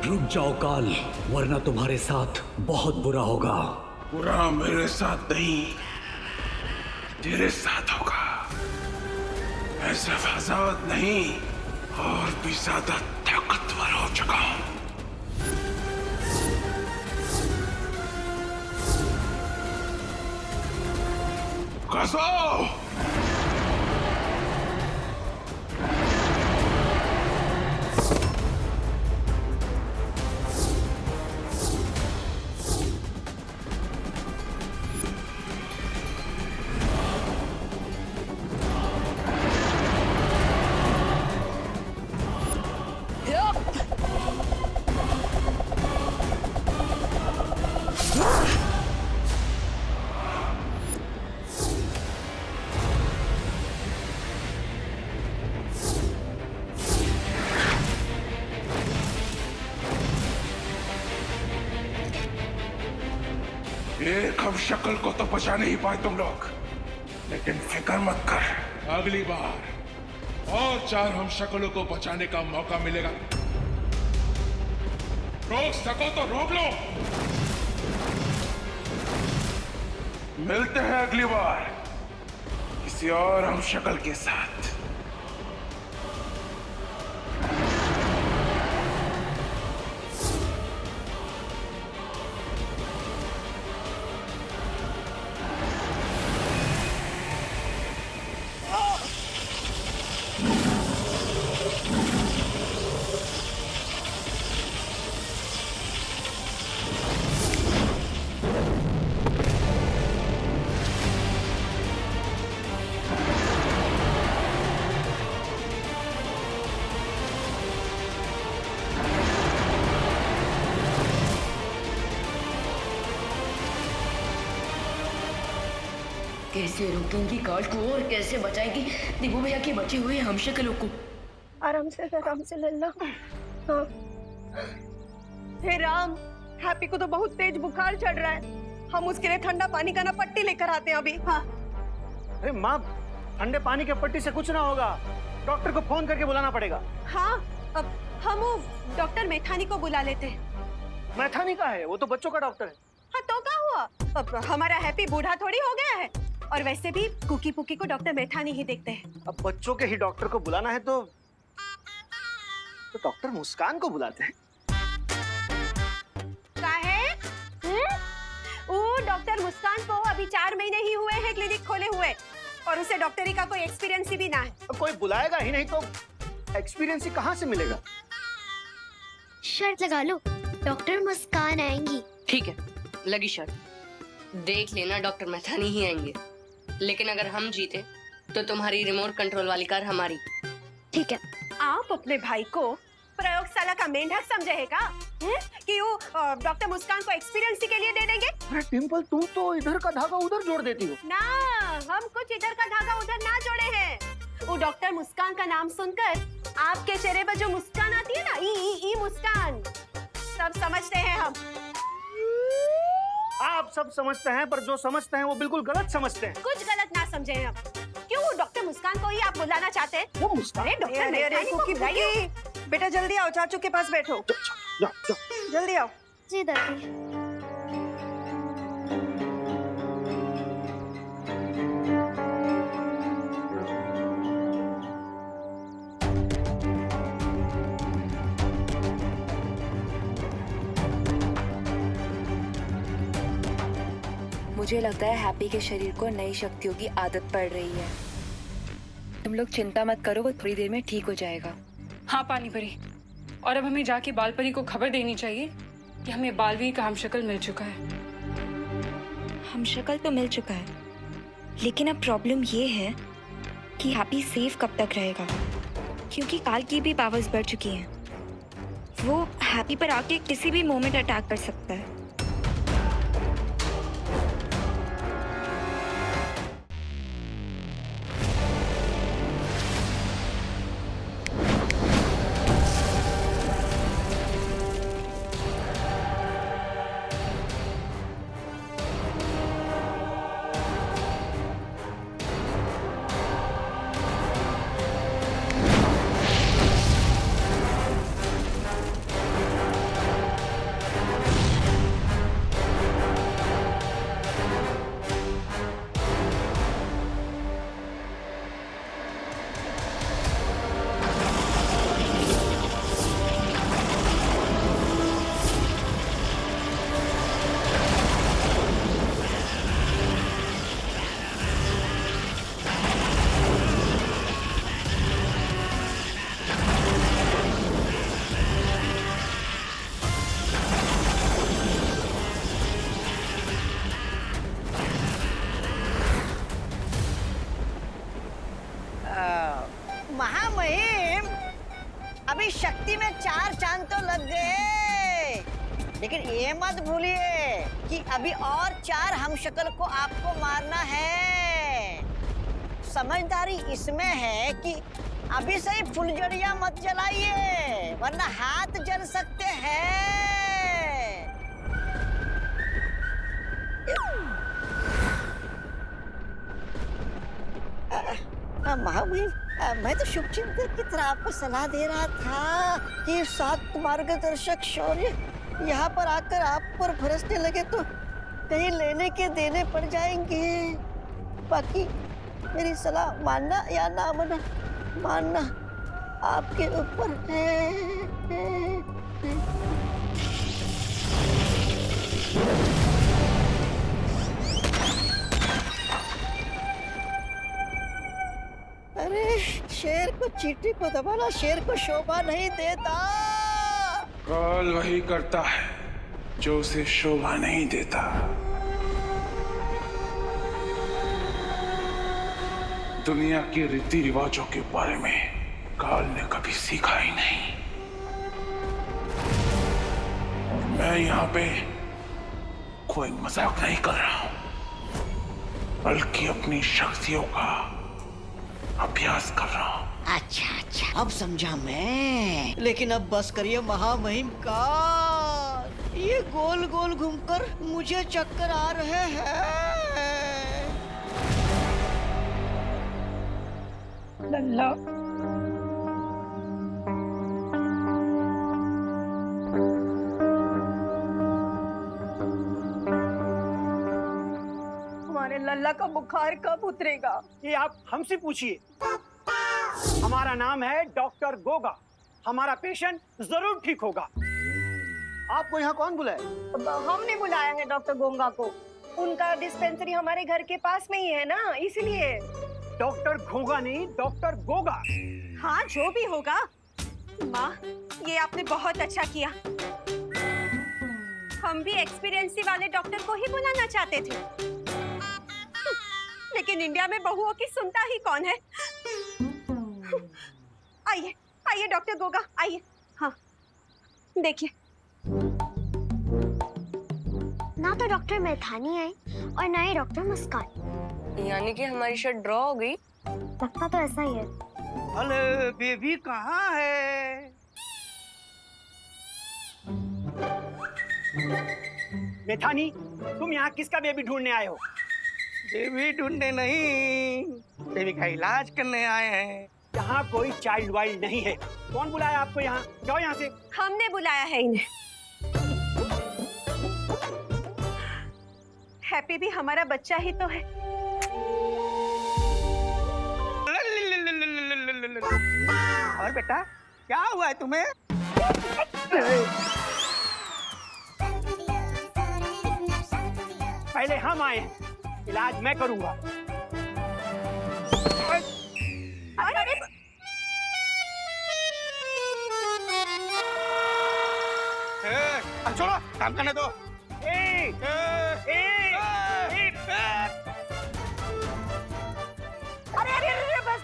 रुक जाओ काल, वरना तुम्हारे साथ बहुत बुरा होगा। बुरा मेरे साथ नहीं, तेरे साथ होगा। मैं सिर्फ आजाद नहीं, और भी ज्यादा ताकतवर हो चुका हूं। कसो! एक हम शक्ल को तो बचा नहीं पाए तुम लोग, लेकिन फिक्र मत कर, अगली बार और 4 हम शक्लों को बचाने का मौका मिलेगा। रोक सको तो रोक लो। मिलते हैं अगली बार किसी और हम शक्ल के साथ। कैसे रोकेंगी काल को और कैसे बचाएंगी दिबू भैया के बचे हुए हमशक्लों को? आराम से लल्ला। हाँ। हे राम, हैप्पी को तो बहुत तेज बुखार चढ़ रहा है। हम उसके लिए ठंडा पानी का ना पट्टी लेकर आते हैं अभी। हाँ। अरे माँ, ठंडे पानी के पट्टी से कुछ ना होगा, डॉक्टर को फोन करके बुलाना पड़ेगा। हाँ, अब हम वो डॉक्टर मैथानी को बुला लेते हैं। मैथानी का है, वो तो बच्चों का डॉक्टर है। हाँ तो क्या हुआ, अब हमारा हैप्पी बूढ़ा थोड़ी हो गया है। और वैसे भी कुकी पुकी को डॉक्टर मैथानी ही देखते हैं। अब बच्चों के ही डॉक्टर को बुलाना है तो डॉक्टर मुस्कान को बुलाते हैं। वो डॉक्टर मुस्कान को अभी 4 महीने ही हुए हैं क्लिनिक खोले हुए, और उसे डॉक्टरी का कोई एक्सपीरियंस भी ना है। कोई बुलाएगा ही नहीं तो एक्सपीरियंस ही कहाँ से मिलेगा? शर्त लगा लो, डॉक्टर मुस्कान आएंगी। ठीक है, लगी शर्त। देख लेना डॉक्टर मैथानी ही आएंगे, लेकिन अगर हम जीते तो तुम्हारी रिमोट कंट्रोल वाली कार हमारी। ठीक है। आप अपने भाई को प्रयोगशाला का मेंढक समझे है का? कि वो डॉक्टर मुस्कान को एक्सपीरियंस के लिए दे देंगे? अरे डिम्पल, तुम तो इधर का धागा उधर जोड़ देती हो ना। हम कुछ इधर का धागा उधर ना जोड़े हैं। वो डॉक्टर मुस्कान का नाम सुनकर आपके चेहरे पर जो मुस्कान आती है ना, ई मुस्कान, सब समझते हैं हम। आप सब समझते हैं, पर जो समझते हैं वो बिल्कुल गलत समझते हैं। कुछ गलत ना समझे हम। क्यों वो डॉक्टर मुस्कान को ही आप बुलाना चाहते हैं? वो मुस्कान? डॉक्टर बेटा जल्दी आओ, चाचू के पास बैठो। जाओ। जल्दी आओ। जी दादी। मुझे लगता है हैप्पी के शरीर को नई शक्तियों की आदत पड़ रही है। तुम लोग चिंता मत करो, वो थोड़ी देर में ठीक हो जाएगा। हाँ पानी परी, और अब हमें जाके बाल परी को खबर देनी चाहिए कि हमें बालवीर का हमशक्ल मिल चुका है। हमशक्ल तो मिल चुका है, लेकिन अब प्रॉब्लम ये है कि हैप्पी सेफ कब तक रहेगा, क्योंकि काल की भी पावर्स बढ़ चुकी हैं। वो हैप्पी पर आके किसी भी मोमेंट अटैक कर सकता है। महामहिम, अभी शक्ति में 4 चांद तो लग गए, लेकिन ये मत भूलिए कि अभी और 4 हमशक्ल को आपको मारना है। समझदारी इसमें है कि अभी से ही फुलझड़ियां मत जलाइए, वरना हाथ जल सकते हैं। महामहिम, मैं तो शुभचिंतक की तरह आपको सलाह दे रहा था कि 7 मार्गदर्शक शौर्य यहाँ पर आकर आप पर बरसने लगे तो कहीं लेने के देने पड़ जाएंगे। बाकी मेरी सलाह मानना या ना मानना आपके ऊपर है। अरे शेर को चींटी को दबाना शेर को शोभा नहीं देता। काल वही करता है जो उसे शोभा नहीं देता। दुनिया के रीति रिवाजों के बारे में काल ने कभी सीखा ही नहीं। मैं यहाँ पे कोई मजाक नहीं कर रहा हूं, बल्कि अपनी शक्तियों का अभ्यास कर रहा हूं। अच्छा, अब समझा मैं। लेकिन अब बस करिए महामहिम का, ये गोल गोल घूमकर मुझे चक्कर आ रहे हैं। लल्ला, हमारे लल्ला का बुखार कब उतरेगा? ये आप हमसे पूछिए। हमारा नाम है डॉक्टर गोगा। हमारा पेशेंट जरूर ठीक होगा। आपको यहाँ कौन बुलाए? हमने बुलाया है डॉक्टर गोंगा को। उनका डिस्पेंसरी हमारे घर के पास में ही है ना, इसलिए। डॉक्टर घोगा नहीं, डॉक्टर गोगा। हाँ, जो भी होगा। माँ, ये आपने बहुत अच्छा किया। हम भी एक्सपीरियंसी वाले डॉक्टर को ही बुलाना चाहते थे, लेकिन इंडिया में बहुओं की सुनता ही कौन है। आइए आइए डॉक्टर गोगा, आइए। हाँ, देखिए। ना तो डॉक्टर मैथानी आए और ना ही डॉक्टर मुस्कान। यानी कि हमारी शर्ट ड्रॉ हो गई। लगता तो ऐसा ही है। अरे बेबी कहाँ है? मैथानी, तुम यहाँ किसका बेबी ढूंढने आए हो? बेबी ढूंढने नहीं, बेबी का इलाज करने आए हैं। यहाँ कोई चाइल्ड वाइल्ड नहीं है। कौन बुलाया आपको यहाँ? जाओ यहाँ से। हमने बुलाया है इन्हें। हैप्पी भी हमारा बच्चा ही तो है। और बेटा, क्या हुआ है तुम्हें? पहले हम आए हैं, इलाज मैं करूंगा। छोड़ो, काम करने दो। अरे बस।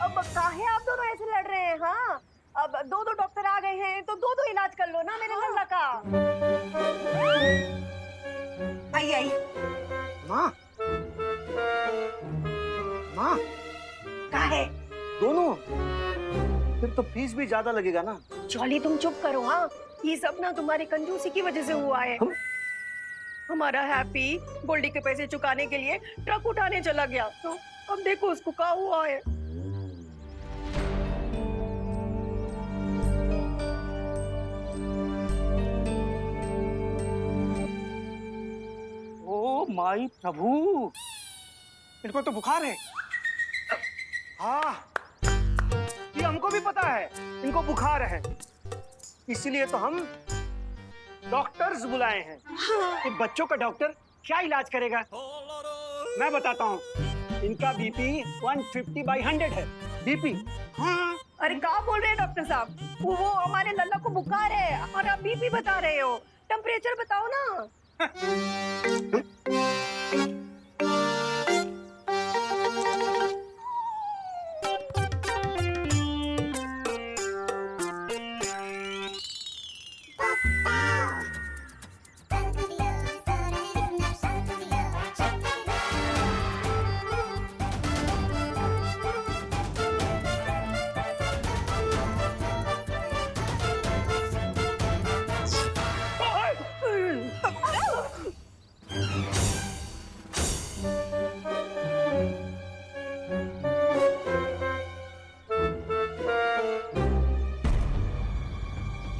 अब काहे आप दोनों ऐसे लड़ रहे हैं? हाँ, अब 2 डॉक्टर आ गए हैं तो 2 इलाज कर लो ना मेरे लल्ला का। आइए। माँ, माँ, काहे? दोनों? फिर तो फीस भी ज्यादा लगेगा ना। जॉली, तुम चुप करो। हाँ, ये सब ना तुम्हारी कंजूसी की वजह से हुआ है। हमारा हैप्पी गोल्डी के पैसे चुकाने के लिए ट्रक उठाने चला गया, तो अब देखो उसको क्या हुआ है। ओ माई प्रभु, इनको तो बुखार है। हाँ, ये हमको भी पता है इनको बुखार है, इसलिए तो हम डॉक्टर्स बुलाए हैं। कि बच्चों का डॉक्टर क्या इलाज करेगा? मैं बताता हूँ। इनका बीपी 150/100 है। बीपी? हाँ। अरे क्या बोल रहे हैं डॉक्टर साहब? वो हमारे लल्ला को बुखार है और आप बीपी बता रहे हो। टेम्परेचर बताओ ना।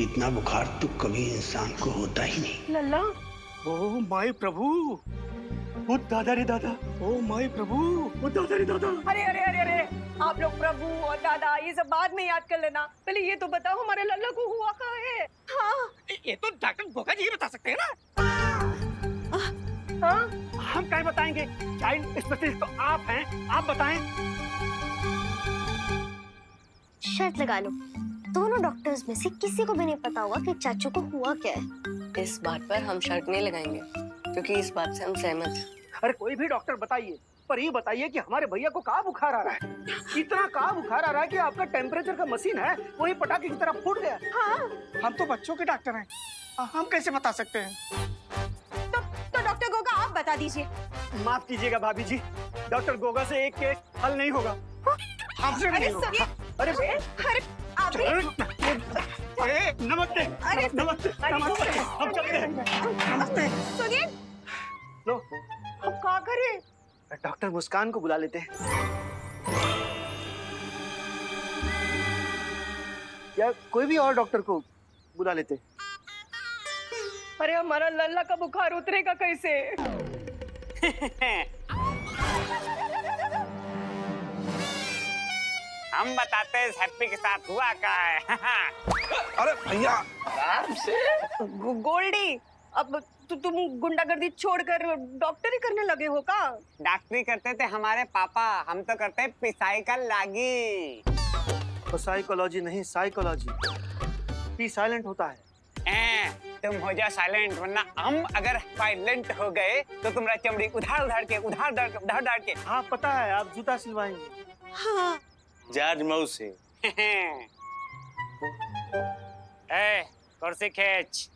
इतना बुखार तो कभी इंसान को होता ही नहीं। लल्ला, ओ माय प्रभु, ओ दादा रे दादा, ओ माय प्रभु, ओ दादा रे दादा। अरे अरे अरे अरे, आप लोग प्रभु और दादा ये सब बाद में याद कर लेना, पहले ये तो बताओ हमारे लल्ला को हुआ कहाँ है? हाँ ये तो डॉक्टर गोगा जी बता सकते हैं ना। हाँ, हम क्या बताएंगे, चाइल्ड स्पेशलिस्ट तो आप हैं, आप बताएं। शर्त लगा लो, दोनों डॉक्टर्स में से किसी को भी नहीं पता होगा कि चाचू को हुआ क्या है। इस बात पर हम शर्त नहीं लगाएंगे, क्योंकि इस बात से हम सहमत हैं। अरे कोई भी डॉक्टर बताइए, पर ये बताइए कि हमारे भैया को कहाँ बुखार आ रहा है? इतना कहाँ बुखार आ रहा है कि आपका टेम्परेचर का मशीन है वही पटाखे की तरह फूट गया। हाँ, हम तो बच्चों के डॉक्टर हैं, हम कैसे बता सकते हैं? तो डॉक्टर गोगा आप बता दीजिए। माफ कीजिएगा भाभी जी, डॉक्टर गोगा से एक केस हल नहीं होगा। हमसे भी अरे नहीं होगा। सुनिए, अरे आप भी अरे नमस्ते, अरे नमस्ते, नमस्ते, हम चलते हैं। नमस्ते। सुनिए, लो, हम क्या करें? डॉक्टर मुस्कान को बुला लेते हैं, या कोई भी और डॉक्टर को बुला लेते। अरे हमारा लल्ला का बुखार उतरेगा कैसे? हम बताते हैं हैप्पी के साथ हुआ क्या है। अरे भैया आराम से। गोल्डी, अब तुम गुंडागर्दी छोड़कर डॉक्टरी करने लगे हो का? डॉक्टरी करते थे हमारे पापा, हम तो करते हैं पिसाई का लागी। तो साइकोलॉजी नहीं, साइकोलॉजी। पी साइलेंट होता है। तुम हो जा साइलेंट, वरना हम अगर साइलेंट हो गए तो तुम्हारा चमड़ी उधार उधार के। हाँ पता है, आप जूता सिलवाएंगे। हाँ जॉर्ज माउ से। कुर्सी खींच।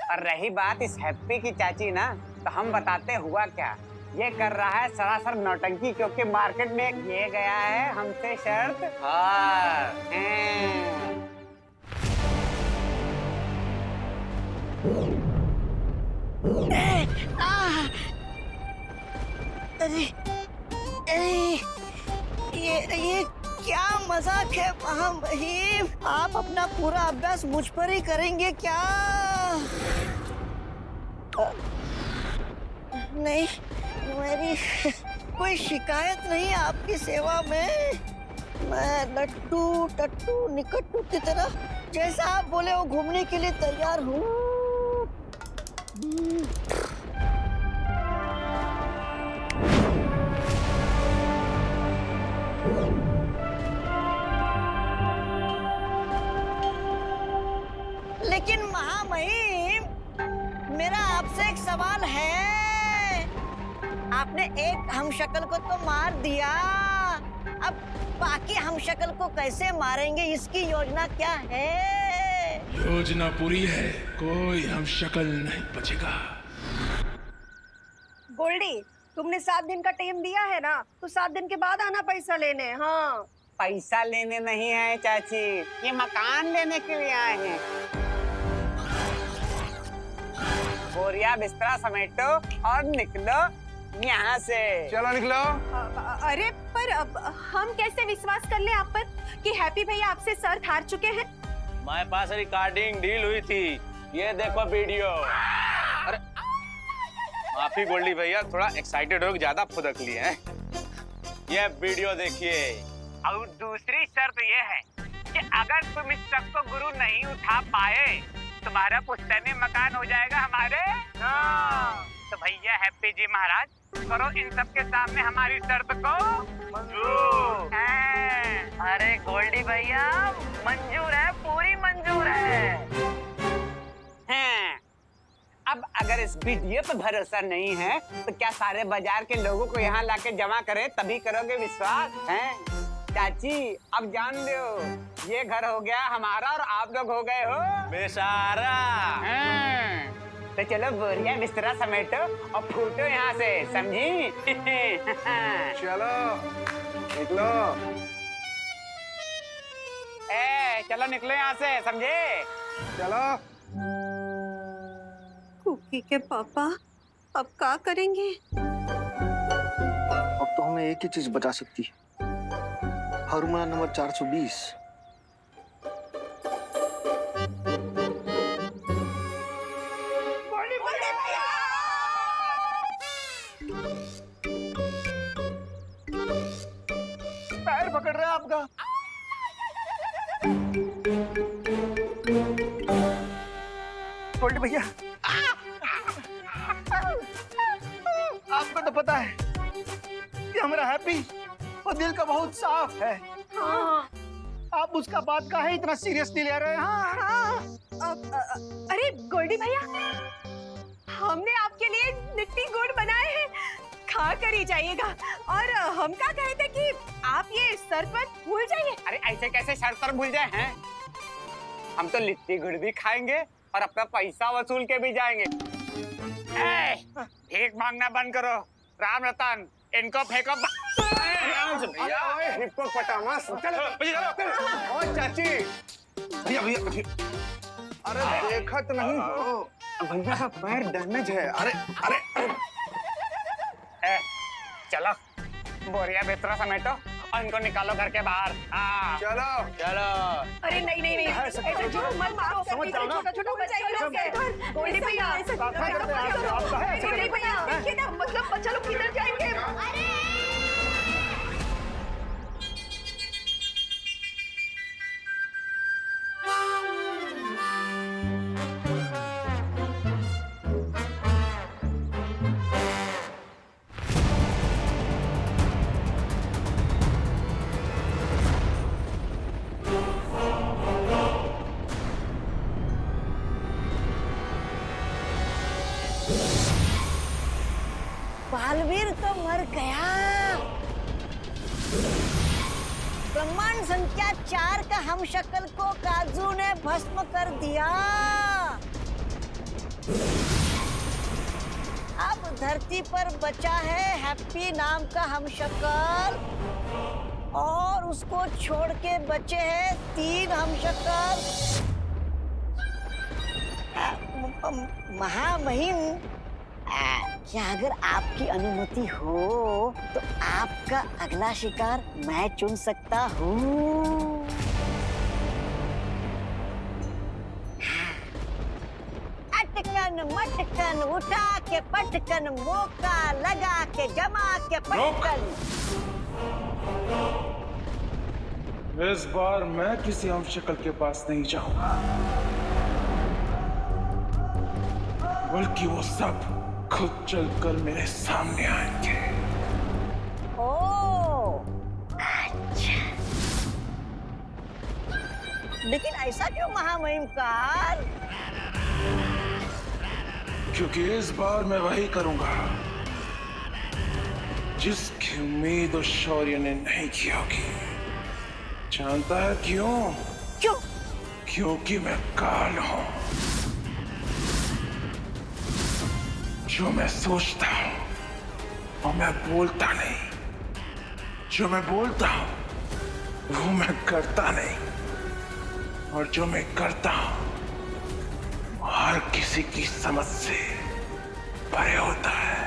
और रही बात इस हैप्पी की चाची ना, तो हम बताते हुआ क्या। ये कर रहा है सरासर नौटंकी, क्योंकि मार्केट में ये गया है हमसे शर्त। हाँ अरे अरे ये क्या मजाक है महामहिम? आप अपना पूरा अभ्यास मुझ पर ही करेंगे क्या? नहीं, मेरी कोई शिकायत नहीं आपकी सेवा में। मैं लट्टू टट्टू निकट्टू की तरह जैसा आप बोले वो घूमने के लिए तैयार हूँ। लेकिन महामहिम, मेरा आपसे एक सवाल है। आपने एक हमशक्ल को तो मार दिया, अब बाकी हमशक्ल को कैसे मारेंगे, इसकी योजना क्या है? योजना पूरी है, कोई हम शक्ल नहीं बचेगा। गोल्डी, तुमने 7 दिन का टाइम दिया है ना, तो 7 दिन के बाद आना पैसा लेने। हाँ, पैसा लेने नहीं है चाची, ये मकान लेने के लिए आए हैं। बोरिया बिस्तरा समेटो और निकलो यहाँ से। चलो निकलो। अरे पर अब हम कैसे विश्वास कर ले आप पर कि हैप्पी भैया आपसे शर्त हार चुके हैं? हमारे पास रिकॉर्डिंग डील हुई थी, ये देखो वीडियो। अरे माफी गोल्डी भैया, थोड़ा एक्साइटेड हो, ज्यादा फुदक लिए हैं। ये वीडियो देखिए। और दूसरी शर्त ये है कि अगर तुम इस शर्त को गुरु नहीं उठा पाए, तुम्हारा पुश्तैनी मकान हो जाएगा हमारे। तो भैया हैप्पी जी महाराज, करो इन सब के सामने हमारी शर्त को मंजूर। अरे गोल्डी भैया, मंजूर है, पूरी मंजूर है। अब अगर इस वीडियो पर भरोसा नहीं है तो क्या सारे बाजार के लोगों को यहाँ लाके जमा करे तभी करोगे विश्वास? हैं चाची, अब जान लो, ये घर हो गया हमारा और आप लोग हो गए हो बेसारा। तो चलो बोरिया बिस्तरा समेटो और फूटो यहाँ से, समझी? चलो निकलो। चलो निकलो यहाँ से, समझे? चलो। कुकी के पापा अब क्या करेंगे? अब तो हमें एक ही चीज बचा सकती है, फार्मूला नंबर 420। पैर पकड़ रहा है आपका। गोल्डी भैया, आपको तो पता है कि हमारा हैप्पी और दिल का बहुत साफ है। हाँ। आप उसका बात का है इतना सीरियसली ले रहे हैं? हाँ। अरे गोल्डी भैया, हमने आपके लिए लिट्टी गुड़ बनाए हैं, खा कर ही जाइएगा। और हम क्या कहे थे कि आप ये शरबत भूल जाइए। अरे ऐसे कैसे शर्त पर भूल जाए हैं? हम तो लिट्टी गुड़ भी खाएंगे और अपना पैसा वसूल के भी जाएंगे। भीख मांगना बंद करो। राम रतन, इनको फेंको। हिप्पो पटामस। ओ चाची, भैया भैया, अरे देखत नहीं हो भैया, पैर डैमेज है। अरे अरे चलो बोरिया बिस्तरा समेटो और इनको निकालो घर के बाहर। चलो चलो। अरे नहीं नहीं नहीं, ऐसा जो मत मारो, समझ जाओ ना। छोटा बच्चा है लोग के। गोल्डी भैया, गोल्डी भैया, देखिए ना, मतलब बच्चा लोग किधर जाएंगे? बालवीर तो मर गया। ब्रह्मांड संख्या 4 का हमशक्ल को काजू ने भस्म कर दिया। अब धरती पर बचा है हैप्पी नाम का हमशक्ल, और उसको छोड़ के बचे हैं 3 हमशक्ल। महामहिम, क्या अगर आपकी अनुमति हो तो आपका अगला शिकार मैं चुन सकता हूँ? अटकन मटकन, उठा के पटकन, मौका लगा के जमा के पटकन। इस बार मैं किसी हमशक्ल के पास नहीं जाऊंगा, बल्कि वो सब खुद चलकर मेरे सामने आएंगे। ओह, अच्छा। लेकिन ऐसा क्यों महामहिमकार? क्योंकि इस बार मैं वही करूंगा जिसकी उम्मीद और शौर्य ने नहीं की होगी। जानता है क्यों? क्यों? क्योंकि मैं काल हूं। जो मैं सोचता हूं और मैं बोलता नहीं, जो मैं बोलता हूं वो मैं करता नहीं, और जो मैं करता हूं हर किसी की समझ से परे होता है।